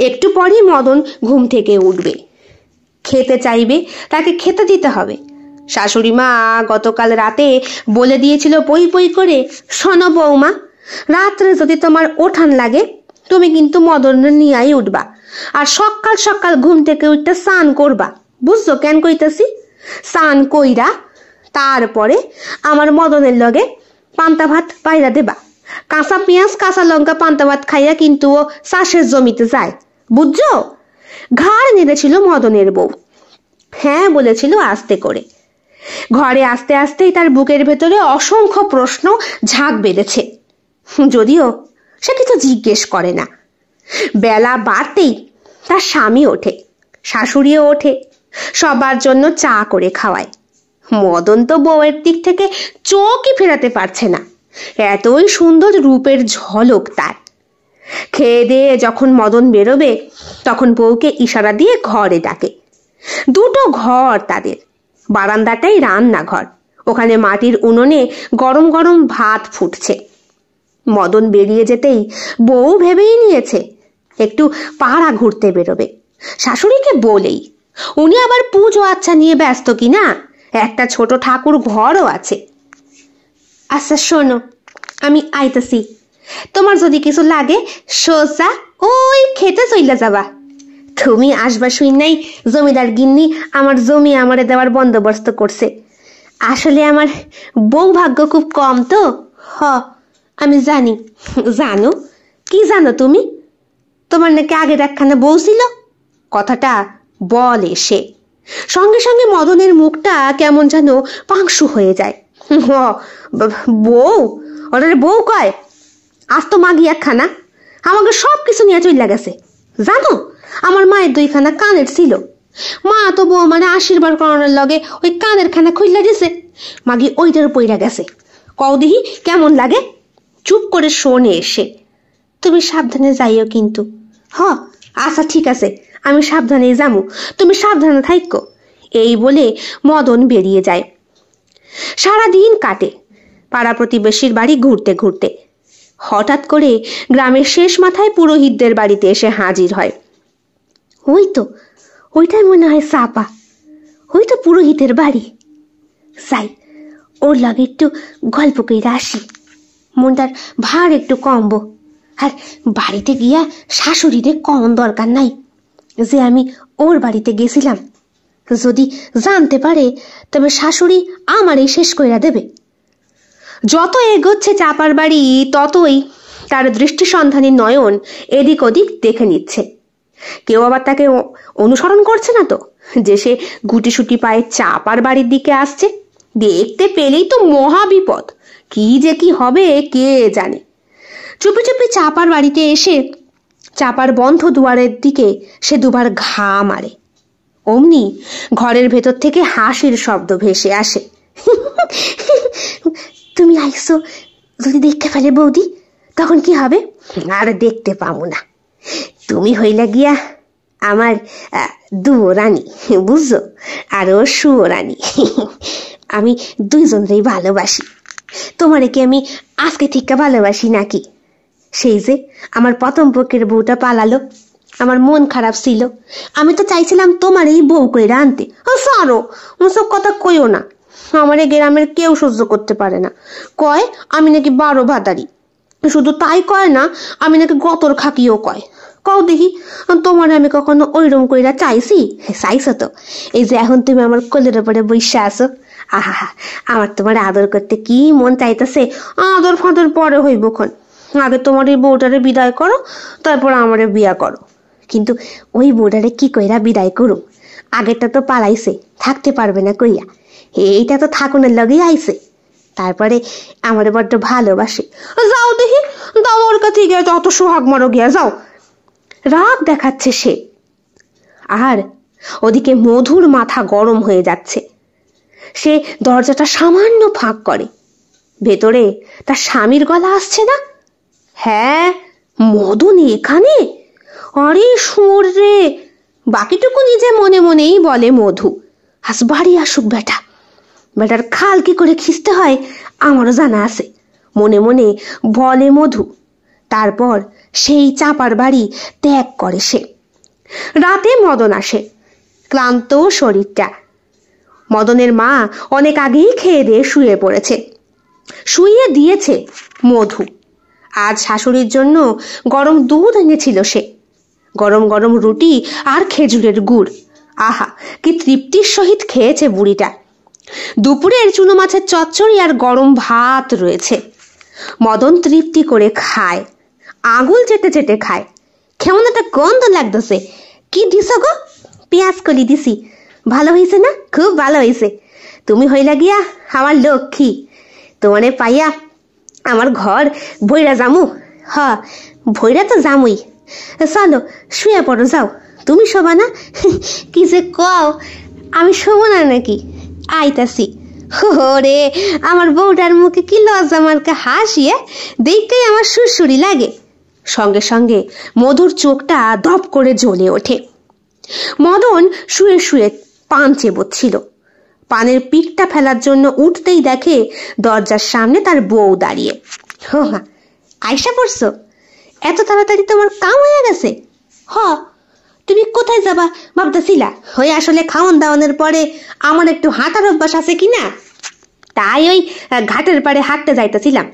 Speaker 1: একটু পরই মদন ঘুম থেকে উঠবে, খেতে চাইবে, তাকে খেতে দিতে হবে। শাশুড়ি মা গতকাল রাতে বলে দিয়েছিল পই পই করে, শোনো বৌমা, রাত্রে যদি তোমার ওঠান লাগে তুমি কিন্তু মদন নিয়াই উঠবা, আর সকাল সকাল ঘুম থেকে উঠতে স্নান করবা। বুঝছো কেন কইতাছি? স্নান কইরা তারপরে আমার মদনের লগে পান্তা ভাত পাইরা দেবা। কাঁচা পেঁয়াজ কাঁচা লঙ্কা পান্তা ভাত খাইয়া কিন্তু ও চাষের জমিতে যায়, বুঝছো? ঘাড় নেড়েছিল মদনের বউ। হ্যাঁ বলেছিল আস্তে করে। ঘরে আসতে আসতেই তার বুকের ভেতরে অসংখ্য প্রশ্ন ঝাঁক বেঁধেছে, যদিও সে কিছু জিজ্ঞেস করে না। বেলা বাড়তেই তার স্বামী ওঠে, শাশুড়িও ওঠে, সবার জন্য চা করে খাওয়ায়। মদন তো বউয়ের দিক থেকে চোখই ফেরাতে পারছে না, এতই সুন্দর রূপের ঝলক তার। খেয়ে দিয়ে যখন মদন বেরোবে তখন বউকে ইশারা দিয়ে ঘরে ডাকে। দুটো ঘর তাদের, বারান্দাটাই রান্নাঘর, ওখানে মাটির উনুনে গরম গরম ভাত ফুটছে। মদন বেরিয়ে যেতেই বউ ভেবেই নিয়েছে একটু পাড়া ঘুরতে বেরোবে, শাশুড়িকে বলেই। উনি আবার পুজো আচ্ছা নিয়ে ব্যস্ত কিনা, একটা ছোট ঠাকুর ঘরও আছে। আচ্ছা শোনো, আমি আইতাছি, তোমার যদি কিছু লাগে সোজা ওই খেতে চইলা যাবা। তুমি আসবা শুই নাই জমিদার গিন্নি আমার জমি আমারে দেওয়ার বন্দোবস্ত করছে। আসলে আমার বউ ভাগ্য খুব কম তো। হ আমি জানি। জানো? কি জানো তুমি? তোমার নাকি আগের একখানা বউ ছিল, কথাটা বলে সে। সঙ্গে সঙ্গে মদনের মুখটা কেমন যেন পাংশু হয়ে যায়। বউ? ওরে বউ কয়? আজ তো মাগি একখানা আমাকে সব কিছু নিয়ে চলে গেছে। জানো, আমার মায়ের দুইখানা কানের ছিল, মা তো বউ মানে আশীর্বাদ করানোর লগে ওই কানের খানা খুললা দিছে, মাগি ওইটার পইরা গেছে। কও দিহি কেমন লাগে? চুপ করে শোনে এসে। তুমি সাবধানে যাইও কিন্তু। হ আচ্ছা ঠিক আছে, আমি সাবধানে যামু, তুমি সাবধানে থাইকো। এই বলে মদন বেরিয়ে যায়। সারাদিন কাটে পাড়া প্রতিবেশীর বাড়ি ঘুরতে ঘুরতে। হঠাৎ করে গ্রামের শেষ মাথায় পুরোহিতদের বাড়িতে এসে হাজির হয়। ওই তো, ওইটাই মনে হয় চাপা, ওই তো পুরোহিতের বাড়ি। যাই, ওর লাগে একটু গল্প কইরা আসি, মনটার ভার একটু কমবো। আর বাড়িতে গিয়া শাশুড়িরে কম দরকার নাই যে আমি ওর বাড়িতে গেছিলাম। যদি জানতে পারে তবে শাশুড়ি আমারই শেষ কইরা দেবে। যত এগোচ্ছে চাপার বাড়ি ততই তার দৃষ্টি সন্ধানী নয়ন এদিক ওদিক দেখে নিচ্ছে। কেউ আবার তাকে অনুসরণ করছে না তো, যে সে গুটিসুটি পায়ে চাপার বাড়ির দিকে আসছে। দেখতে পেলেই তো মহা বিপদ, কি যে কি হবে কে জানে। চুপি চুপি চাপার বাড়িতে এসে চাপার বন্ধ দুয়ারের দিকে সে দুবার ঘা মারে। অমনি ঘরের ভেতর থেকে হাসির শব্দ ভেসে আসে। তুমি আইসো, যদি দেখতে ফেলে বৌদি তখন কি হবে? আর দেখতে পাবো না, তুমি হইলা গিয়া আমার দুরানি, বুঝছো? আর ও সুরানি। আমি দুইজনকেই ভালোবাসি। তোমারে কি আমি আজকে থেকে ভালোবাসি নাকি? সেই যে আমার প্রথম পক্ষের বউটা পালালো, আমার মন খারাপ ছিল, আমি তো চাইছিলাম তোমার এই বউ করে আনতে। সারো, ওসব কথা কইও না, আমার এই গ্রামের কেউ সহ্য করতে পারে না। কয় আমি নাকি 12 ভাতারি। শুধু তাই কয় না, আমি নাকি গতর খাকিও কয়। কও দেখি, তোমার আমি কখনো ওইরকম কইরা চাইছি? চাইছো তো, এই যে এখন তুমি আমার কোলের উপরে বসে আছো। আহা, আমার তোমার আদর করতে কি মন চাইতেছে। আদর ফাদর পরে হইব খন, আগে তোমার এই বউটারে বিদায় করো, তারপর আমারে বিয়া করো। কিন্তু ওই বউটারে কি কইরা বিদায় করুম? আগেরটা তো পালাইছে, থাকতে পারবে না কইয়া, এইটা তো থাকুনের লগেই আইছে, তারপরে আমারে বড্ড ভালোবাসে। যাও দেখি, দাও ওর কাছে গিয়ে যত সোহাগ মারো গিয়া যাও। রাগ দেখাচ্ছে সে। আর ওদিকে মধুর মাথা গরম হয়ে যাচ্ছে। সে দরজাটা সামান্য ফাঁক করে, ভেতরে তার স্বামীর গলা আসছে না। হ্যাঁ, মদন এখানে? আরে সুর রে! বাকিটুকু নিজে মনে মনেই বলে মধু। আজ বাড়ি আসুক বেটা, বেটার খাল কি করে খিস্তে হয় আমারও জানা আছে, মনে মনে বলে মধু। তারপর সেই চাপার বাড়ি ত্যাগ করে সে। রাতে মদন আসে, ক্লান্ত শরীরটা। মদনের মা অনেক আগেই খেয়ে দিয়ে শুয়ে পড়েছে, শুইয়ে দিয়েছে মধু। আজ শাশুড়ির জন্য গরম দুধ এনেছিল সে, গরম গরম রুটি আর খেজুরের গুড়। আহা, কি তৃপ্তির সহিত খেয়েছে বুড়িটা। দুপুরের চুনো মাছের চচ্চড়ি আর গরম ভাত রয়েছে। মদন তৃপ্তি করে খায়, আঙুল চেটে চেটে খায়। কেমন একটা গন্ধ লাগতেছে। কি দিছ গো? পেঁয়াজ কলি দিছি। ভালো হয়েছে না? খুব ভালো হয়েছে। তুমি হইলা গিয়া আমার লক্ষ্মী। তোমারে পাইয়া আমার ঘর ভৈরা জামু। হ, ভৈরা তো জামুই। চলো শুয়ে পড়ো, যাও। তুমি শোবা না? কি যে কও, আমি শোবো না নাকি? আইতাছি। ওরে, আমার বউটার মুখে কি লজ্জা মার্কা হাসিয়ে দেখতেই আমার সুরসুরি লাগে। সঙ্গে সঙ্গে মধুর চোখটা দপ করে জ্বলে ওঠে। মদন শুয়ে শুয়ে পান চেবোচ্ছিল। পানের পিকটা ফেলার জন্য উঠতেই দেখে দরজার সামনে তার বউ দাঁড়িয়ে। হো মা, আয়সা পড়ছো? এত তাড়াতাড়ি তোমার কাম হয়ে গেছে? হ, তুমি কোথায় যাবা ভাবতেছিলা? হয়ে আসলে খাওয়ান দাওয়ানের পরে আমার একটু হাঁটার অভ্যাস আছে কিনা, তাই ওই ঘাটের পাড়ে হাঁটতে যাইতেছিলাম।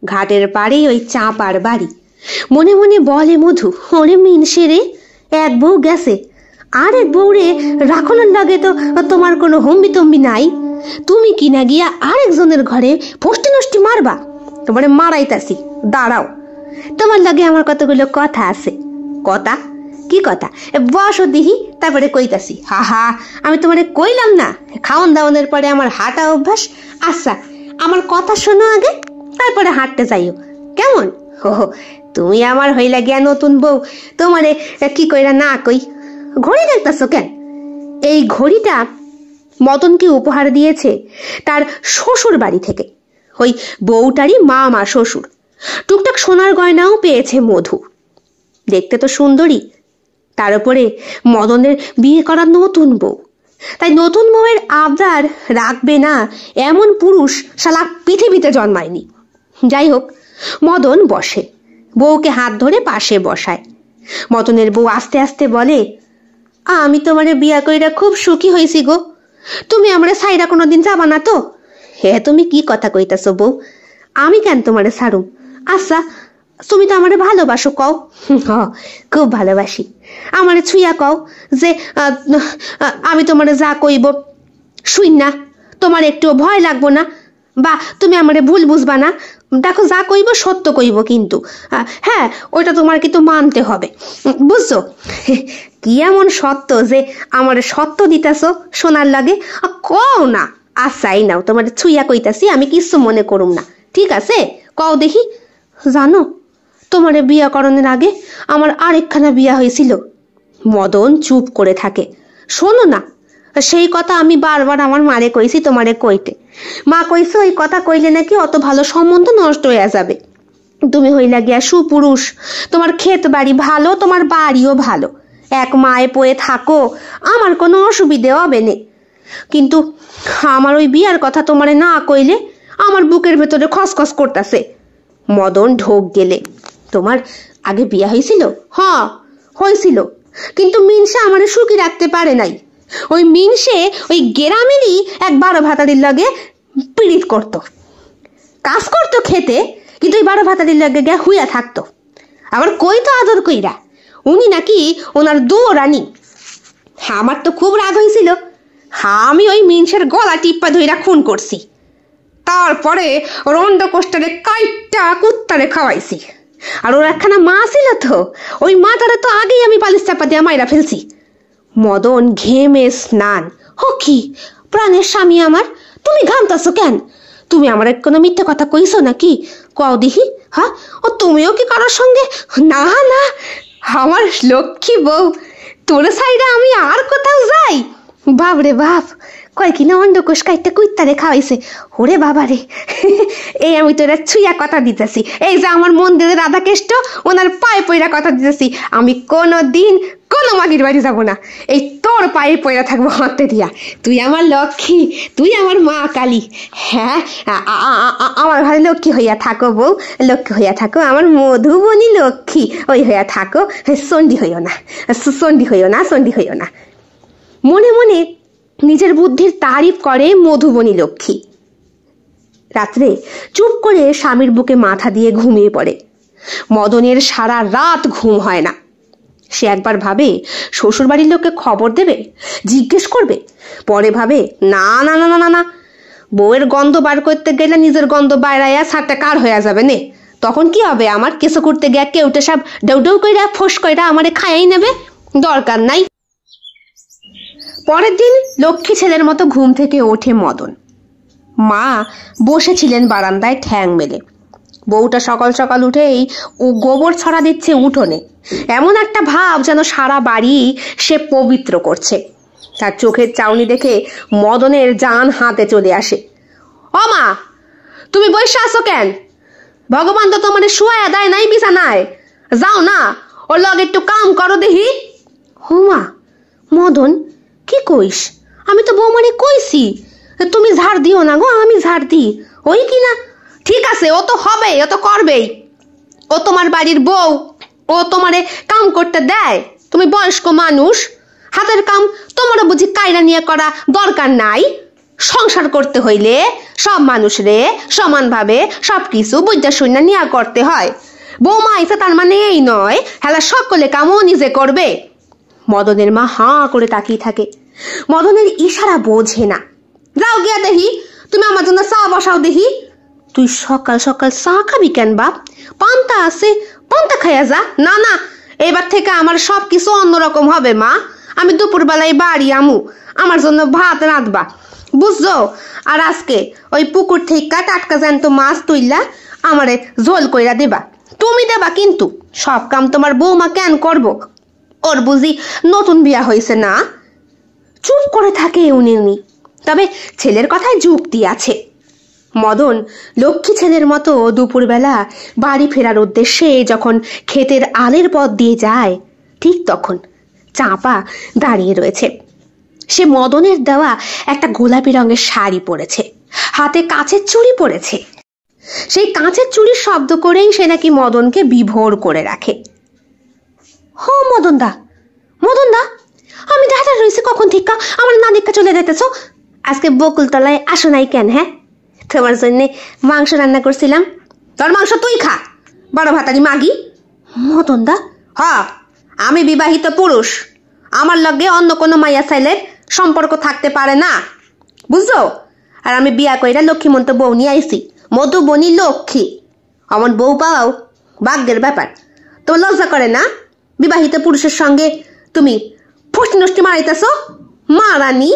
Speaker 1: ঘাটের পাড়ে ওই চাঁপার বাড়ি। মনে মনে বলে মধু, ওরে মিনসে রে, এক বউ গেছে, আর এক বউরে রাখনের লাগে তো তোমার কোনো হম্বি তম্বি নাই। তুমি কিনা গিয়া আরেকজনের ঘরে ফষ্টি নষ্টি মারবা। তোমারে মারাইতাছি, দাঁড়াও, তোমার লাগে আমার কতগুলো কথা আছে। কথা? কি কথা? বসো দিহি, তারপরে কইতাছি। হা হা, আমি তোমারে কইলাম না খাওয়ান দাওয়ানের পরে আমার হাঁটা অভ্যাস। আচ্ছা, আমার কথা শোনো আগে, তারপরে হাঁটতে যাইও, কেমন? হো, তুমি আমার হইলা গিয়া নতুন বউ, তোমারে কি কইরা না কই। ঘড়ি দেখতেছো কেন? এই ঘড়িটা মদনকে উপহার দিয়েছে তার শ্বশুর বাড়ি থেকে। ওই বউটারই মা শ্বশুর। টুকটাক সোনার গয়নাও পেয়েছে মধু। দেখতে তো সুন্দরী, তার উপরে মদনের বিয়ে করা নতুন বউ। তাই নতুন বউয়ের আবদার রাখবে না এমন পুরুষ শালা পৃথিবীতে জন্মায়নি। যাই হোক, মদন বসে, বউকে হাত ধরে পাশে বসায়। মদনের বউ আস্তে আস্তে বলে, আমি তোমারে বিয়া কইরা খুব সুখী হয়েছি গো। তুমি আমরা সাইরা কোনোদিন যাবা না তো? হে, তুমি কি কথা কইতাছো বউ? আমি কেন তোমারে ছাড়ুম? আচ্ছা, তুমি তো আমারে ভালোবাসো কও। হ, খুব ভালোবাসি। আমারে ছুঁয়া কও যে আমি তোমারে যা কইব শুই না, তোমার একটু ভয় লাগবো না, বা তুমি আমারে ভুল বুঝবা না। দেখো, যা কইব সত্য কইব, কিন্তু হ্যাঁ, ওইটা তোমার কিন্তু মানতে হবে, বুঝছো? কি এমন সত্য যে আমারে সত্য দিতেছো শোনার লাগে? কও না। আচ্ছা, এই নাও, তোমার ছুঁয়া কইতাছি, আমি কিছু মনে করুম না, ঠিক আছে? কও দেখি। জানো, তোমারে বিয়া করণের আগে আমার আরেকখানা বিয়া হয়েছিল। মদন চুপ করে থাকে। শোনো না, সেই কথা আমি বারবার আমার মারে কইছি, তোমারে কইতে। মা কইছে ওই কথা কইলে নাকি অত ভালো সম্বন্ধ নষ্ট হয়ে যাবে। তুমি হইলা গিয়া সুপুরুষ, তোমার ক্ষেত বাড়ি ভালো, তোমার বাড়িও ভালো, এক মায়ে পয়ে থাকো, আমার কোনো অসুবিধে হবে না। কিন্তু আমার ওই বিয়ার কথা তোমারে না কইলে আমার বুকের ভেতরে খসখস করতেছে। মদন ঢোক গেলে, তোমার আগে বিয়া হয়েছিল? হ্যাঁ হয়েছিল, কিন্তু মিনসে আমারে সুখী রাখতে পারে নাই। ওই মিনসে ওই গেরামেরই এক 12 ভাতারির লাগে পীড়িত করতো, কাজ করতো খেতে, কিন্তু ওই 12 ভাতারির লাগে গিয়া হুইয়া থাকতো। আবার কইতো আদর কইরা উনি নাকি ওনার দুয়োরানি। আমার তো খুব রাগ হয়েছিল। আমি ওই মিনসের গলা টিপ্পা ধইরা খুন করছি। তারপরে রন্ড কোষ্টারে কাইটটা কুত্তারে খাওয়াইছি। আর ওর একখানা মা ছিল তো, ওই মাটারে তো আগেই আমি পালিশ চাপা দিয়া মাইরা ফেলছি। মদন ঘেমে স্নান। ও কি প্রাণের স্বামী আমার, তুমি ঘামতাছো কেন? তুমি আমার কোনো মিথ্যে কথা কইছো নাকি? কও দেখি। হ্যাঁ, ও তুমিও কি কারোর সঙ্গে? না না, আমার লক্ষ্মী বউ, তোর সাইডে আমি আর কোথাও যাই? বাবরে বাপ, কয় কিনা অন্ডকোষ কাইটটা কুইত্তারে খাওয়াইছে। ওরে বাবা রে, এই আমি তোরা ছুঁয়া কথা দিতেছি। এই যে আমার মন্দিরের রাধাকেষ্ট, ওনার পায়ে পয়রা কথা দিতেছি, আমি কোনো দিন কোনো মাগির বাড়ি যাব না, এই তোর পায়ে পয়রা থাকবো হাতে দিয়া। তুই আমার লক্ষ্মী, তুই আমার মা কালী। হ্যাঁ, আমার ঘরে লক্ষ্মী হইয়া থাকো বউ, লক্ষ্মী হইয়া থাকো, আমার মধুবনী লক্ষ্মী ওই হইয়া থাকো। চণ্ডী হইও না, চণ্ডী হইও না, চণ্ডী হইও না। মনে মনে নিজের বুদ্ধির তারিফ করে মধুবনী লক্ষ্মী। রাত্রে চুপ করে স্বামীর বুকে মাথা দিয়ে ঘুমিয়ে পড়ে। মদনের সারা রাত ঘুম হয় না। সে একবার ভাবে শ্বশুর বাড়ির লোককে খবর দেবে, জিজ্ঞেস করবে। পরে ভাবে না না না না না, বউয়ের গন্ধ বার করতে গেলে নিজের গন্ধ বাইরাইয়া ছাড়টা কার হয়ে যাবে নে। তখন কি হবে, আমার কেঁচো করতে গিয়ে কেউটে সব ডৌ ডৌ কইরা ফোস কইরা আমারে খাইয়াই নেবে, দরকার নাই। পরের দিন লক্ষ্মী ছেলের মতো ঘুম থেকে ওঠে মদন। মা বসেছিলেন বারান্দায় ঠ্যাং মেলে। বউটা সকাল সকাল উঠেই ও গোবর ছড়া দিচ্ছে উঠোনে। এমন একটা ভাব যেন সারা বাড়ি সে পবিত্র করছে। তার চোখের চাউনি দেখে মদনের জান হাতে চলে আসে। ও মা, তুমি বসে আছো কেন? ভগবান তো তোমার শুয়ায়া দেয় নাই বিছানায়, যাও না ওর লগে একটু কাম করো দেখি। হুমা, মদন কি কইস? আমি তো বৌমারে কইছি তুমি ঝাড় দিও না গো, আমি ঝাড় দিই। ওই কি না, ঠিক আছে, ও তো হবে, ও তো করবেই, ও তোমার বাড়ির বউ, ও তোমারে কাম করতে দেয়। তুমি বয়স্ক মানুষ, হাতের কাম তোমারও বুঝি কায়রা নিয়ে করা দরকার নাই? সংসার করতে হইলে সব মানুষরে সমানভাবে সবকিছু বুঝা শুনা নিয়ে করতে হয়। বৌমা আইসা তার মানে এই নয় হেলা সকলে কামও নিজে করবে। মদনের মা হাঁ করে তাকিয়ে থাকে। মদনের ইশারা বোঝে না। যাও গিয়া দেখি, তুমি আমার জন্য চা বসাও দেখি। তুই সকাল সকাল চা খাবি কেন বাপ? পান্তা আছে, পান্তা খাইয়া যা। না না, এবার থেকে আমার সবকিছু অন্যরকম হবে মা। আমি দুপুর বেলায় বাড়ি আমু, আমার জন্য ভাত রাঁধবা, বুঝছো? আর আজকে ওই পুকুর থেকে টাটকা জ্যান্ত মাছ তুইলা আমারে ঝোল কইরা দেবা। তুমি দেবা কিন্তু, সব কাম তোমার বৌমা কেন করবো? ওর বুঝি নতুন বিয়া হয়েছে না? চুপ করে থাকে উনি। তবে ছেলের কথায় যুক্তি আছে। মদন লক্ষ্মী ছেলের মতো দুপুরবেলা বাড়ি ফেরার উদ্দেশ্যে যখন ক্ষেতের আলের পথ দিয়ে যায়, ঠিক তখন চাঁপা দাঁড়িয়ে রয়েছে। সে মদনের দেওয়া একটা গোলাপি রঙের শাড়ি পরেছে, হাতে কাঁচের চুড়ি পরেছে। সেই কাঁচের চুড়ির শব্দ করেই সে নাকি মদনকে বিভোর করে রাখে। হ মদন দা, আমি দাদা রয়েছে কখন থেকে, আমার না দেখা চলে যেতেছ। আজকে বকুলতলায় আসো নাই কেন? হ্যাঁ, তোমার জন্য মাংস রান্না করছিলাম। তোর মাংস তুই খা, বড় ভাতারি মাগি। মদন দা, আমি বিবাহিত পুরুষ, আমার লগে অন্য কোনো মাইয়া ছেলের সম্পর্ক থাকতে পারে না, বুঝছো? আর আমি বিয়া কইরা লক্ষ্মীমন্ত বউ নিয়ে আইছি, মধুবনী লক্ষ্মী। অমন বউ পাও ভাগ্যের ব্যাপার। তোমার লজ্জা করে না? বিবাহিত পুরুষের সঙ্গে তুমি ফষ্টি নষ্টি মারাইতেছ, মারানি।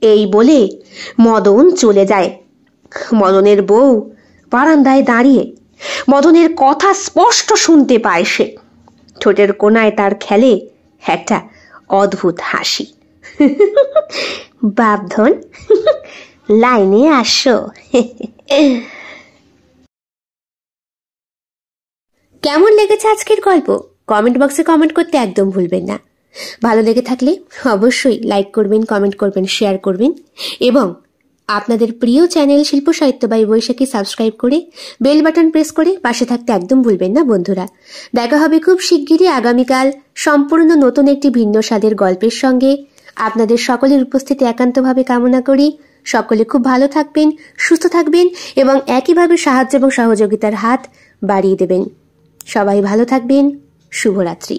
Speaker 1: এই বলে মদন চলে যায়। মদনের বউ বারান্দায় দাঁড়িয়ে মদনের কথা স্পষ্ট শুনতে পায় সে। ঠোঁটের কোনায় তার খেলে একটা অদ্ভুত হাসি। বাপধন, লাইনে আসো। কেমন লেগেছে আজকের গল্প? কমেন্ট বক্সে কমেন্ট করতে একদম ভুলবেন না। ভালো লেগে থাকলে অবশ্যই লাইক করবেন, কমেন্ট করবেন, শেয়ার করবেন এবং আপনাদের প্রিয় চ্যানেল শিল্প সাহিত্য বাই বৈশাখী সাবস্ক্রাইব করে বেল বাটন প্রেস করে পাশে থাকতে একদম ভুলবেন না বন্ধুরা। দেখা হবে খুব শিগগিরই আগামীকাল সম্পূর্ণ নতুন একটি ভিন্ন স্বাদের গল্পের সঙ্গে। আপনাদের সকলের উপস্থিতি একান্তভাবে কামনা করি। সকলে খুব ভালো থাকবেন, সুস্থ থাকবেন এবং একইভাবে সাহায্য এবং সহযোগিতার হাত বাড়িয়ে দেবেন। সবাই ভালো থাকবেন। শুভরাত্রি।